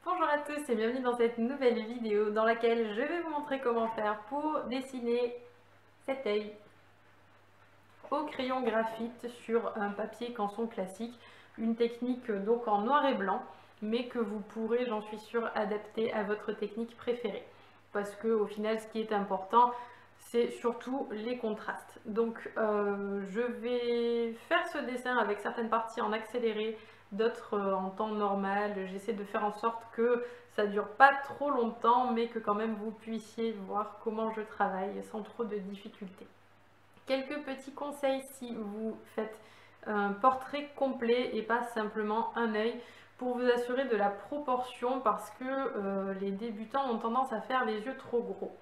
Bonjour à tous et bienvenue dans cette nouvelle vidéo dans laquelle je vais vous montrer comment faire pour dessiner cet œil au crayon graphite sur un papier canson classique. Une technique donc en noir et blanc, mais que vous pourrez, j'en suis sûre, adapter à votre technique préférée. Parce que au final, ce qui est important, c'est surtout les contrastes. Donc je vais faire ce dessin avec certaines parties en accéléré, d'autres en temps normal. J'essaie de faire en sorte que ça dure pas trop longtemps, mais que quand même vous puissiez voir comment je travaille sans trop de difficultés. Quelques petits conseils si vous faites un portrait complet et pas simplement un œil, pour vous assurer de la proportion, parce que les débutants ont tendance à faire les yeux trop gros.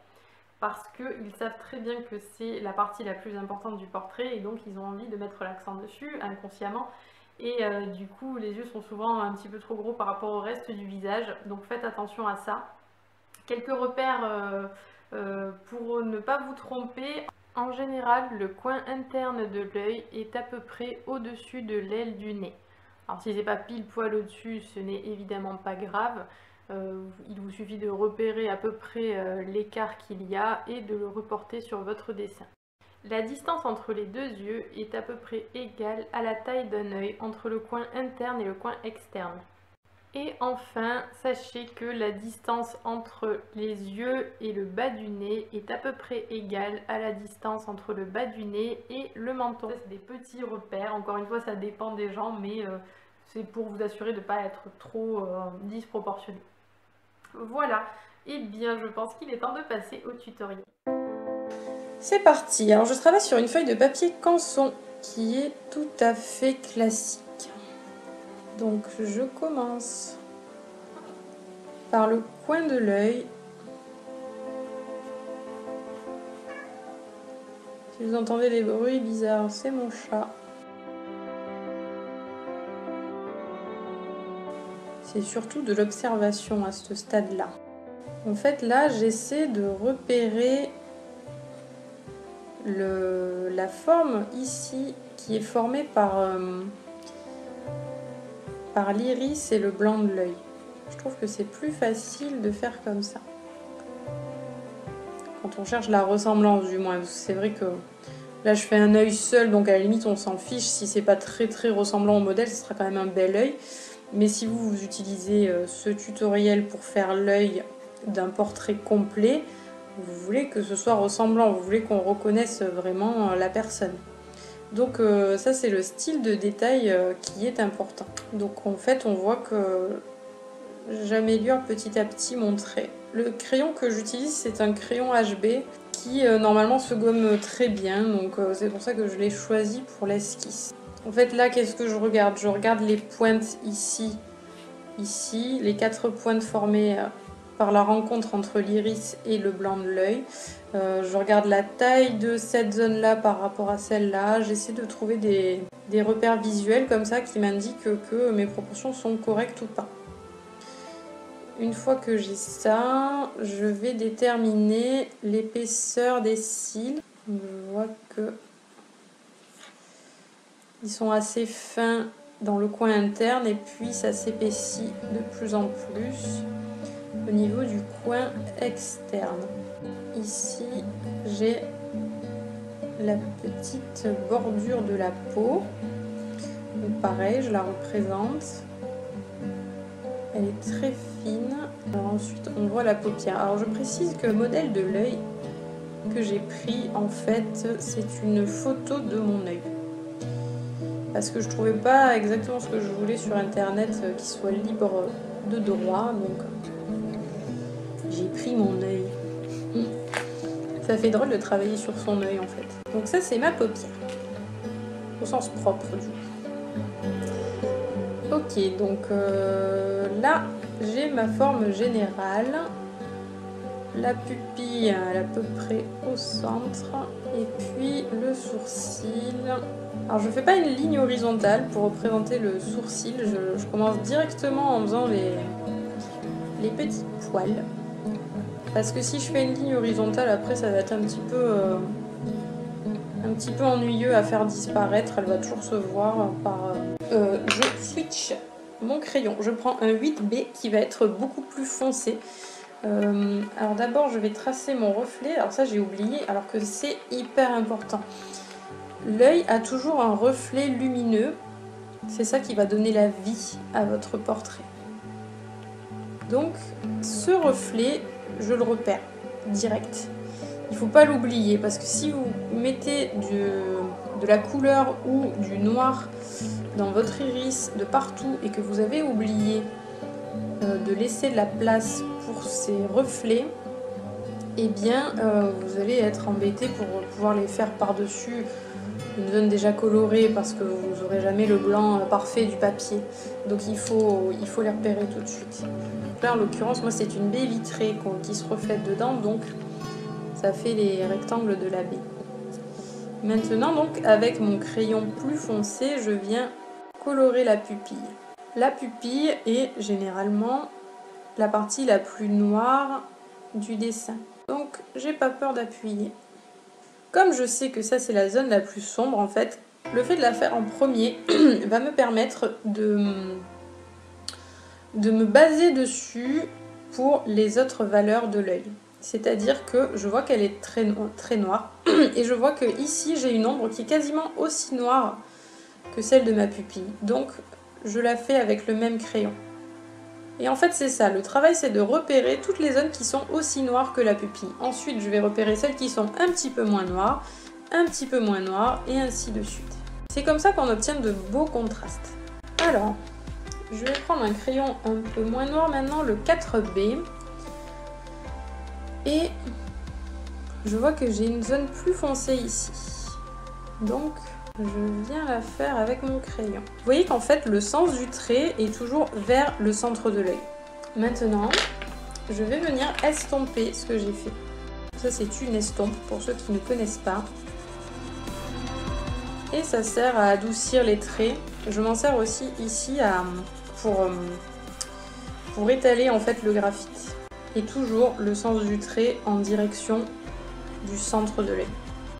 Parce qu'ils savent très bien que c'est la partie la plus importante du portrait et donc ils ont envie de mettre l'accent dessus inconsciemment. Et du coup, les yeux sont souvent un petit peu trop gros par rapport au reste du visage. Donc faites attention à ça. Quelques repères pour ne pas vous tromper. En général, le coin interne de l'œil est à peu près au-dessus de l'aile du nez. Alors si c'est pas pile poil au-dessus, ce n'est évidemment pas grave. Il vous suffit de repérer à peu près l'écart qu'il y a et de le reporter sur votre dessin. La distance entre les deux yeux est à peu près égale à la taille d'un œil entre le coin interne et le coin externe. Et enfin, sachez que la distance entre les yeux et le bas du nez est à peu près égale à la distance entre le bas du nez et le menton. Ça, c'est des petits repères. Encore une fois, ça dépend des gens, mais c'est pour vous assurer de ne pas être trop disproportionné. Voilà. Et bien, je pense qu'il est temps de passer au tutoriel. C'est parti. Alors, je travaille sur une feuille de papier canson qui est tout à fait classique. Donc je commence par le coin de l'œil. Si vous entendez des bruits bizarres, c'est mon chat. C'est surtout de l'observation à ce stade-là. En fait, là, j'essaie de repérer la forme ici qui est formée par l'iris et le blanc de l'œil. Je trouve que c'est plus facile de faire comme ça. Quand on cherche la ressemblance du moins. C'est vrai que là je fais un œil seul, donc à la limite on s'en fiche. Si c'est pas très ressemblant au modèle, ce sera quand même un bel œil. Mais si vous utilisez ce tutoriel pour faire l'œil d'un portrait complet, vous voulez que ce soit ressemblant, vous voulez qu'on reconnaisse vraiment la personne. Donc ça c'est le style de détail qui est important. Donc en fait on voit que j'améliore petit à petit mon trait. Le crayon que j'utilise c'est un crayon HB qui normalement se gomme très bien, donc c'est pour ça que je l'ai choisi pour l'esquisse. En fait là qu'est-ce que je regarde? Je regarde les pointes ici, les 4 pointes formées par la rencontre entre l'iris et le blanc de l'œil. Je regarde la taille de cette zone-là par rapport à celle-là. J'essaie de trouver des repères visuels comme ça qui m'indiquent que mes proportions sont correctes ou pas. Une fois que j'ai ça, je vais déterminer l'épaisseur des cils. Je vois que ils sont assez fins dans le coin interne et puis ça s'épaissit de plus en plus au niveau du coin externe. Ici, j'ai la petite bordure de la peau. Donc pareil, je la représente. Elle est très fine. Alors ensuite, on voit la paupière. Alors je précise que le modèle de l'œil que j'ai pris, en fait, c'est une photo de mon œil. Parce que je trouvais pas exactement ce que je voulais sur internet qui soit libre de droit. Donc j'ai pris mon œil. Ça fait drôle de travailler sur son œil en fait. Donc ça c'est ma paupière. Au sens propre du coup. Ok, donc là j'ai ma forme générale. La pupille à peu près au centre. Et puis le sourcil. Alors je fais pas une ligne horizontale pour représenter le sourcil. Je commence directement en faisant les petits poils. Parce que si je fais une ligne horizontale, après ça va être un petit peu ennuyeux à faire disparaître. Elle va toujours se voir par... je switch mon crayon. Je prends un 8B qui va être beaucoup plus foncé. Alors d'abord je vais tracer mon reflet, alors ça j'ai oublié, alors que c'est hyper important. L'œil a toujours un reflet lumineux, c'est ça qui va donner la vie à votre portrait. Donc ce reflet, je le repère direct. Il ne faut pas l'oublier parce que si vous mettez de la couleur ou du noir dans votre iris de partout et que vous avez oublié de laisser de la place pour ces reflets, eh bien vous allez être embêté pour pouvoir les faire par-dessus une zone déjà colorée parce que vous n'aurez jamais le blanc parfait du papier. Donc il faut les repérer tout de suite. Donc là en l'occurrence moi c'est une baie vitrée qui se reflète dedans, donc ça fait les rectangles de la baie. Maintenant donc avec mon crayon plus foncé je viens colorer la pupille. La pupille est généralement la partie la plus noire du dessin. Donc j'ai pas peur d'appuyer. Comme je sais que ça c'est la zone la plus sombre en fait, le fait de la faire en premier va me permettre de me baser dessus pour les autres valeurs de l'œil. C'est-à-dire que je vois qu'elle est très noire et je vois que ici j'ai une ombre qui est quasiment aussi noire que celle de ma pupille. Donc je la fais avec le même crayon. Et en fait c'est ça, le travail c'est de repérer toutes les zones qui sont aussi noires que la pupille. Ensuite je vais repérer celles qui sont un petit peu moins noires, un petit peu moins noires et ainsi de suite. C'est comme ça qu'on obtient de beaux contrastes. Alors, je vais prendre un crayon un peu moins noir maintenant, le 4B. Et je vois que j'ai une zone plus foncée ici. Donc je viens la faire avec mon crayon. Vous voyez qu'en fait le sens du trait est toujours vers le centre de l'œil. Maintenant, je vais venir estomper ce que j'ai fait. Ça c'est une estompe pour ceux qui ne connaissent pas. Et ça sert à adoucir les traits. Je m'en sers aussi ici pour étaler en fait le graphite. Et toujours le sens du trait en direction du centre de l'œil.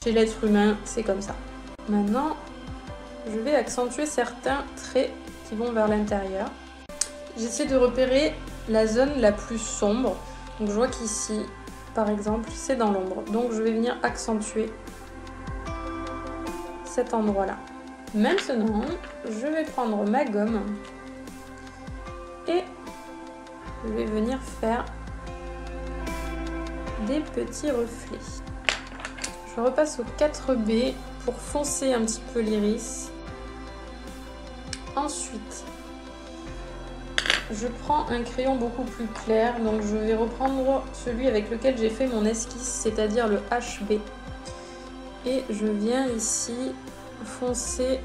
Chez l'être humain, c'est comme ça. Maintenant, je vais accentuer certains traits qui vont vers l'intérieur. J'essaie de repérer la zone la plus sombre. Donc je vois qu'ici, par exemple, c'est dans l'ombre. Donc je vais venir accentuer cet endroit-là. Maintenant, je vais prendre ma gomme et je vais venir faire des petits reflets. Je repasse au 4B pour foncer un petit peu l'iris. Ensuite, je prends un crayon beaucoup plus clair, donc je vais reprendre celui avec lequel j'ai fait mon esquisse, c'est-à-dire le HB. Et je viens ici foncer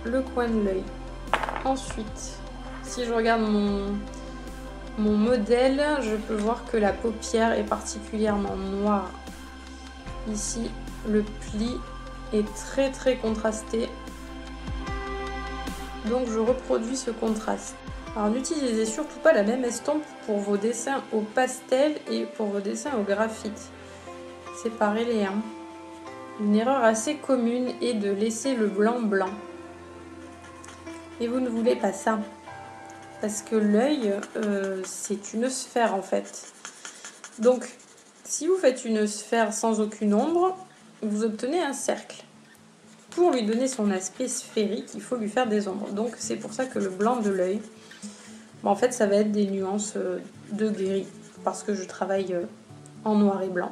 le coin de l'œil. Ensuite, si je regarde mon modèle, je peux voir que la paupière est particulièrement noire. Ici, le pli est très contrasté. Donc je reproduis ce contraste. Alors n'utilisez surtout pas la même estompe pour vos dessins au pastel et pour vos dessins au graphite. Séparez-les. Une erreur assez commune est de laisser le blanc blanc. Et vous ne voulez pas ça. Parce que l'œil, c'est une sphère en fait. Donc, si vous faites une sphère sans aucune ombre, vous obtenez un cercle. Pour lui donner son aspect sphérique, il faut lui faire des ombres. Donc, c'est pour ça que le blanc de l'œil, en fait, ça va être des nuances de gris. Parce que je travaille en noir et blanc.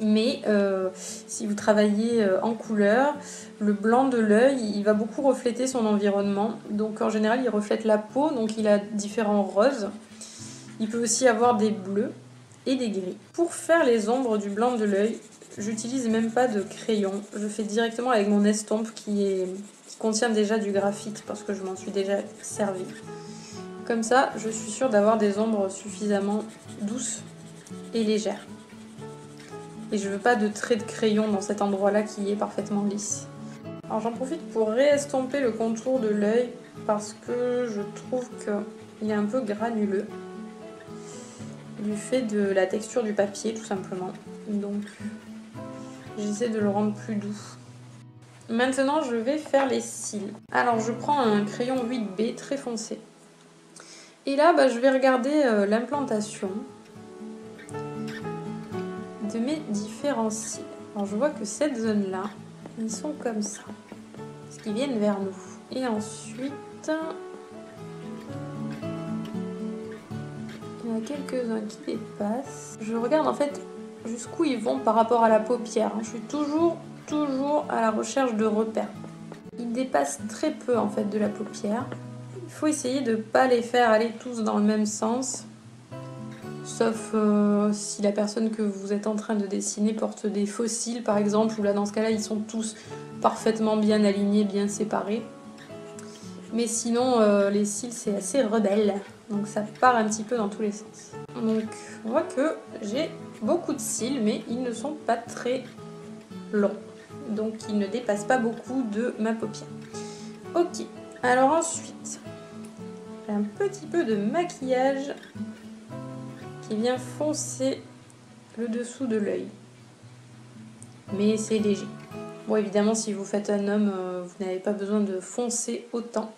Mais si vous travaillez en couleur, le blanc de l'œil, il va beaucoup refléter son environnement. Donc en général, il reflète la peau, donc il a différents roses. Il peut aussi avoir des bleus et des gris. Pour faire les ombres du blanc de l'œil, j'utilise même pas de crayon. Je fais directement avec mon estompe qui contient déjà du graphite parce que je m'en suis déjà servi. Comme ça, je suis sûre d'avoir des ombres suffisamment douces et légères. Et je veux pas de trait de crayon dans cet endroit-là qui est parfaitement lisse. Alors j'en profite pour réestomper le contour de l'œil parce que je trouve qu'il est un peu granuleux du fait de la texture du papier tout simplement. Donc j'essaie de le rendre plus doux. Maintenant, je vais faire les cils. Alors, je prends un crayon 8B très foncé. Et là, je vais regarder l'implantation de mes différents cils. Alors, je vois que cette zone-là, ils sont comme ça. Parce qu'ils viennent vers nous. Et ensuite, il y en a quelques-uns qui dépassent. Je regarde en fait jusqu'où ils vont par rapport à la paupière. Je suis toujours à la recherche de repères. Ils dépassent très peu en fait de la paupière. Il faut essayer de ne pas les faire aller tous dans le même sens. Sauf si la personne que vous êtes en train de dessiner porte des faux cils par exemple, ou là dans ce cas-là ils sont tous parfaitement bien alignés, bien séparés. Mais sinon les cils c'est assez rebelle, donc ça part un petit peu dans tous les sens. Donc on voit que j'ai beaucoup de cils mais ils ne sont pas très longs, donc ils ne dépassent pas beaucoup de ma paupière. Ok, alors ensuite un petit peu de maquillage qui vient foncer le dessous de l'œil. Mais c'est léger. Bon, évidemment, si vous faites un homme, vous n'avez pas besoin de foncer autant.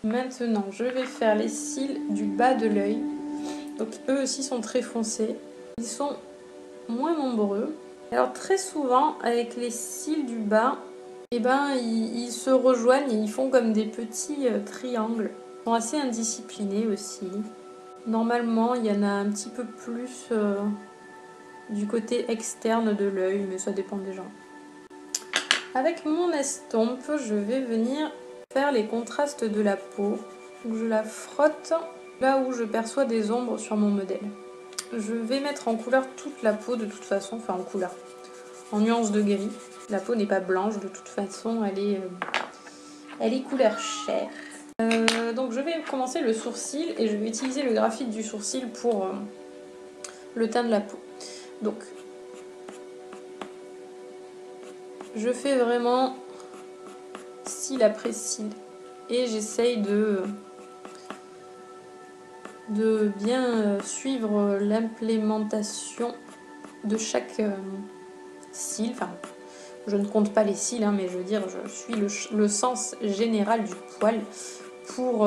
Maintenant, je vais faire les cils du bas de l'œil. Donc, eux aussi sont très foncés. Ils sont moins nombreux. Alors, très souvent, avec les cils du bas, ils se rejoignent et ils font comme des petits triangles. Ils sont assez indisciplinés aussi. Normalement, il y en a un petit peu plus du côté externe de l'œil, mais ça dépend des gens. Avec mon estompe, je vais venir faire les contrastes de la peau. Donc je la frotte là où je perçois des ombres sur mon modèle. Je vais mettre en couleur toute la peau de toute façon, enfin en couleur, en nuance de gris. La peau n'est pas blanche de toute façon, elle est couleur chair. Donc je vais commencer le sourcil et je vais utiliser le graphite du sourcil pour le teint de la peau. Donc je fais vraiment cil après cil et j'essaye de bien suivre l'implémentation de chaque cil. Enfin, je ne compte pas les cils, hein, mais je veux dire, je suis le sens général du poil pour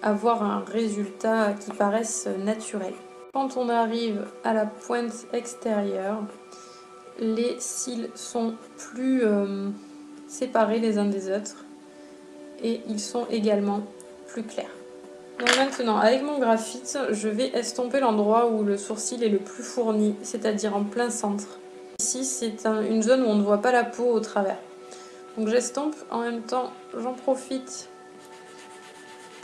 avoir un résultat qui paraisse naturel. Quand on arrive à la pointe extérieure, les cils sont plus séparés les uns des autres et ils sont également plus clairs. Donc maintenant, avec mon graphite, je vais estomper l'endroit où le sourcil est le plus fourni, c'est-à-dire en plein centre. Ici, c'est une zone où on ne voit pas la peau au travers. Donc j'estompe, en même temps, j'en profite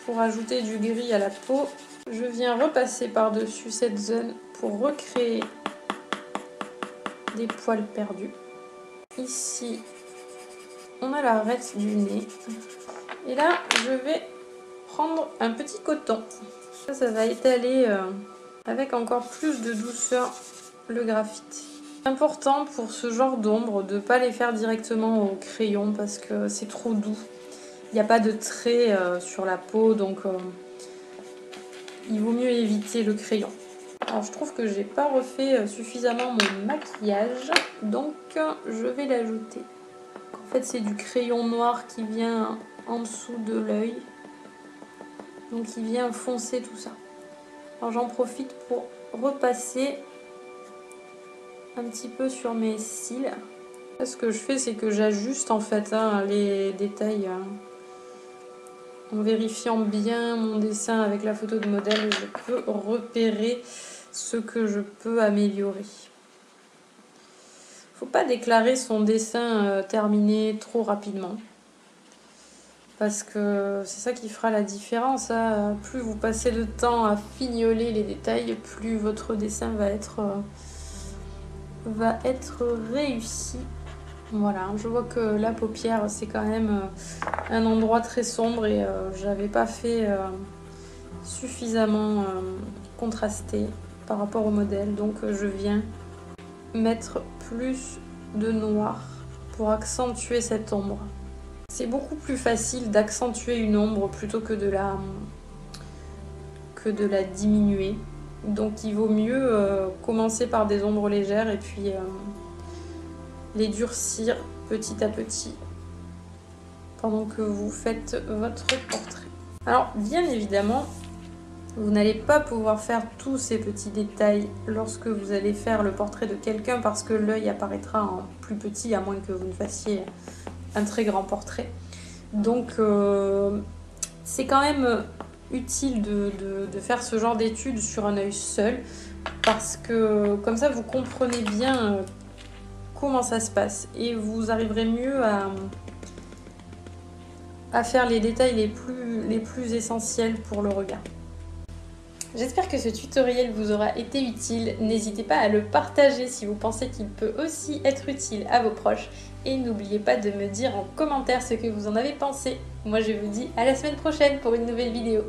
pour ajouter du gris à la peau. Je viens repasser par-dessus cette zone pour recréer des poils perdus. Ici, on a l'arête du nez. Et là, je vais prendre un petit coton. Ça va étaler avec encore plus de douceur le graphite. Important pour ce genre d'ombre de ne pas les faire directement au crayon parce que c'est trop doux. Il n'y a pas de trait sur la peau, donc il vaut mieux éviter le crayon. Alors je trouve que j'ai pas refait suffisamment mon maquillage, donc je vais l'ajouter. En fait c'est du crayon noir qui vient en dessous de l'œil, donc il vient foncer tout ça. Alors j'en profite pour repasser un petit peu sur mes cils. Là, ce que je fais c'est que j'ajuste en fait les détails. En vérifiant bien mon dessin avec la photo de modèle, je peux repérer ce que je peux améliorer. Faut pas déclarer son dessin terminé trop rapidement. Parce que c'est ça qui fera la différence. Hein. Plus vous passez de temps à fignoler les détails, plus votre dessin va être réussi. Voilà, je vois que la paupière c'est quand même un endroit très sombre et j'avais pas fait suffisamment contrasté par rapport au modèle, donc je viens mettre plus de noir pour accentuer cette ombre. C'est beaucoup plus facile d'accentuer une ombre plutôt que de la diminuer, donc il vaut mieux commencer par des ombres légères et puis les durcir petit à petit pendant que vous faites votre portrait. Alors bien évidemment, vous n'allez pas pouvoir faire tous ces petits détails lorsque vous allez faire le portrait de quelqu'un parce que l'œil apparaîtra en plus petit à moins que vous ne fassiez un très grand portrait. Donc c'est quand même utile de faire ce genre d'étude sur un œil seul parce que comme ça vous comprenez bien comment ça se passe et vous arriverez mieux à faire les détails les plus essentiels pour le regard. J'espère que ce tutoriel vous aura été utile. N'hésitez pas à le partager si vous pensez qu'il peut aussi être utile à vos proches. Et n'oubliez pas de me dire en commentaire ce que vous en avez pensé. Moi je vous dis à la semaine prochaine pour une nouvelle vidéo.